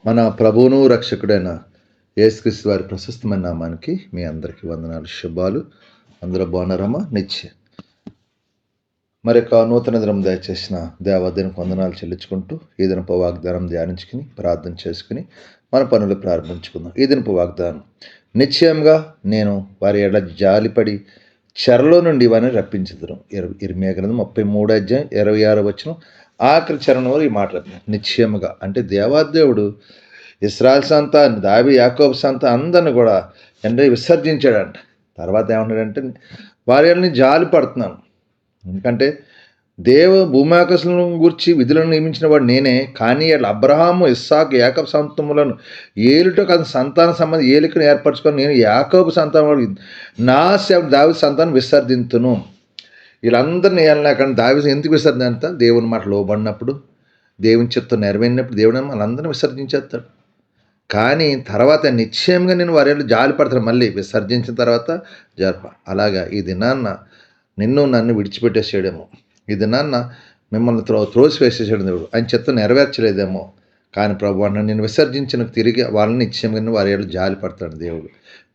మన ప్రభువును రక్షకుడైన యేసుక్రీస్తు వారి ప్రశస్తమైన నామానికి మీ అందరికీ వందనాలు, శుభాలు. అందరూ బాగున్నారమ్మా? నిత్యం మరి యొక్క నూతన దినం దయచేసిన దేవాదేవునికి వందనాలు చెల్లించుకుంటూ ఈ దినపు వాగ్దానం ధ్యానించుకుని ప్రార్థన చేసుకుని మన పనులు ప్రారంభించుకుందాం. ఈ దినపు వాగ్దానం: నిశ్చయంగా నేను వారి ఎడల జాలిపడి చెరలో నుండి వారిని రప్పించుదును. ఇర్మీయా గ్రంథం 33:26 ఆఖరి చరణం ఈ మాట. నిశ్చయముగా అంటే దేవాదేవుడు ఇశ్రాయేలు సంతాన్ని, యాకోబు సంతానం అందరిని కూడా విసర్జించాడంట. తర్వాత ఏమన్నాడంటే, వారిని జాలి పడుతున్నాను, ఎందుకంటే భూమాకాశం గురించి విధులను నియమించిన వాడు నేనే. కానీ అబ్రహాము, ఇస్సాకు, యాకోబు సంతానములను ఏలుటకు అతని సంతాన సంబంధం ఏలికను ఏర్పరచుకొని నేను యాకోబు సంతానం నా దావీదు సంతానం విసర్జింతును. వీళ్ళందరినీ ఏళ్ళాక దావీదు ఎందుకు విసర్జింత? దేవుని మాట లోబడినప్పుడు, దేవుని చిత్తం నెరవేరినప్పుడు దేవుడు వాళ్ళందరినీ విసర్జించేస్తాడు. కానీ తర్వాత నిశ్చయంగా నేను వారి జాలి పడతాను. మళ్ళీ విసర్జించిన తర్వాత అలాగా ఈ దినాన్న నన్ను విడిచిపెట్టేసేయడేమో, ఈ దినాన్న మిమ్మల్ని త్రోసివేసేసాడు దేవుడు, ఆయన చిత్తం నెరవేర్చలేదేమో. కానీ ప్రభు అన్న నేను విసర్జించిన తిరిగి వాళ్ళని నిశ్చయంగా వారి జాలి పడతాడు దేవుడు.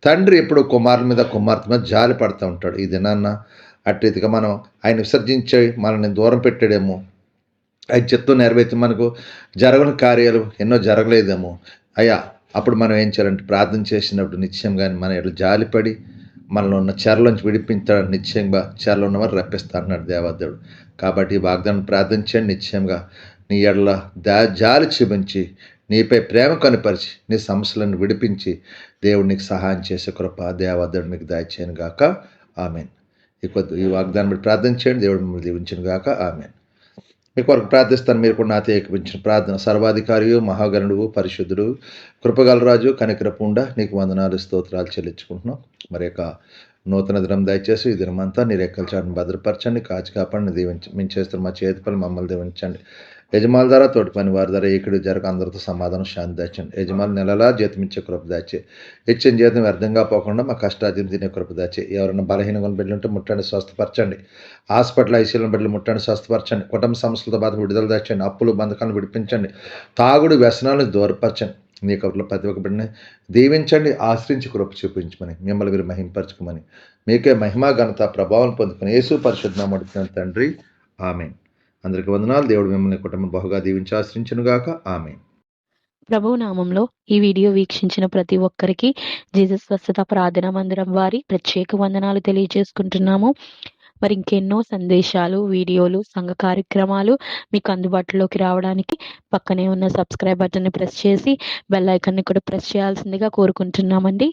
తండ్రి ఎప్పుడు కుమారుల మీద, కుమార్తె మీద జాలి పడుతూ ఉంటాడు. ఈ దినాన్న అట్టిదిగా మనం ఆయన విసర్జించే మనల్ని దూరం పెట్టాడేమో, ఆయన చిత్తం నెరవేర్చి మనకు జరగని కార్యాలు ఎన్నో జరగలేదేమో. అయ్యా, అప్పుడు మనం ఏం చేయాలంటే ప్రార్థన చేసినప్పుడు నిశ్చయంగా మన ఎట్లా జాలిపడి మనలో ఉన్న చెరలోంచి విడిపించాడు. నిశ్చయంగా చెరలో ఉన్నవారు రప్పిస్తా అన్నాడు దేవాదేవుడు. కాబట్టి వాగ్దానం ప్రార్థించండి. నిశ్చయంగా నీ ఎడల జాలి చూపించి నీపై ప్రేమ కనపరిచి నీ సమస్యలను విడిపించి దేవుడు నీకు సహాయం చేసే కృప దేవాదేవుడు మీకు దయచేయను గాక. ఆమెన్. ఈ వాగ్దానం బట్టి ప్రార్థన చేయండి. దేవుడు మిమ్మల్ని దీవించను గాక. ఆమెన్. మీ కొరకు ప్రార్థిస్తాను. మీరు కూడా నాతో ఏకపించిన ప్రార్థన: సర్వాధికారియు, మహాగణుడు, పరిశుద్ధుడు, కృపగలరాజు, కనికరపుండ, నీకు వందనాలు, స్తోత్రాలు చెల్లించుకుంటున్నాం. మరి యొక్క నూతన దినం దయచేసి ఈ దినమంతా నీ రెక్కల చాటును భద్రపరచండి, కాచి కాపాడిని దీవించి మేము చేస్తున్న మా చేతి పని మమ్మల్ని దీవించండి. యజమానుల ద్వారా, తోటి పని వారి ద్వారా ఇక్కడ జరగ అందరితో సమాధానం, శాంతి దయచండి. యజమానులు నెలలా జీతం ఇచ్చే కృప దాచే, ఇచ్చిన జీతం వ్యర్థంగా పోకుండా మా కష్టార్జన తినే కృప దాచే. ఎవరైనా బలహీనంగా బిడ్డలుంటే ముట్టండి, స్వస్థపరచండి. హాస్పిటల్ ఐసీయూలో బిడ్డలు ముట్టండి, స్వస్థపరచండి. కుటుంబ సమస్యలతో బాధ విడుదల దాచండి. అప్పులు బంధకాలను విడిపించండి. తాగుడు వ్యసనాలను దూరపరచండి. నీ కృపలో ప్రతి ఒక్క బిడ్డని దీవించండి, ఆశ్రయించి కృప చూపించమని, మిమ్మల్ని మీరు మహింపరచుకోమని, మీకే మహిమా ఘనత ప్రభావం పొందుకుని యేసు పరిశుద్ధ నామమున అడుగుతున్నాను తండ్రి. ఆమేన్. అందరికి వందనాలు. దేవుడు మిమ్మల్ని కుటుంబం బహుగా దీవించి ఆశ్రయించునుగాక. ఆమేన్. ప్రభు నామంలో ఈ వీడియో వీక్షించిన ప్రతి ఒక్కరికి జీసస్ స్వస్థత ప్రార్థనా మందిరం వారి ప్రత్యేక వందనాలు తెలియజేసుకుంటున్నాము. మరి ఇంకెన్నో సందేశాలు, వీడియోలు, సంఘ కార్యక్రమాలు మీకు అందుబాటులోకి రావడానికి పక్కనే ఉన్న సబ్స్క్రైబ్ బటన్ని ప్రెస్ చేసి బెల్ ఐకాన్ని కూడా ప్రెస్ చేయాల్సిందిగా కోరుకుంటున్నామండి.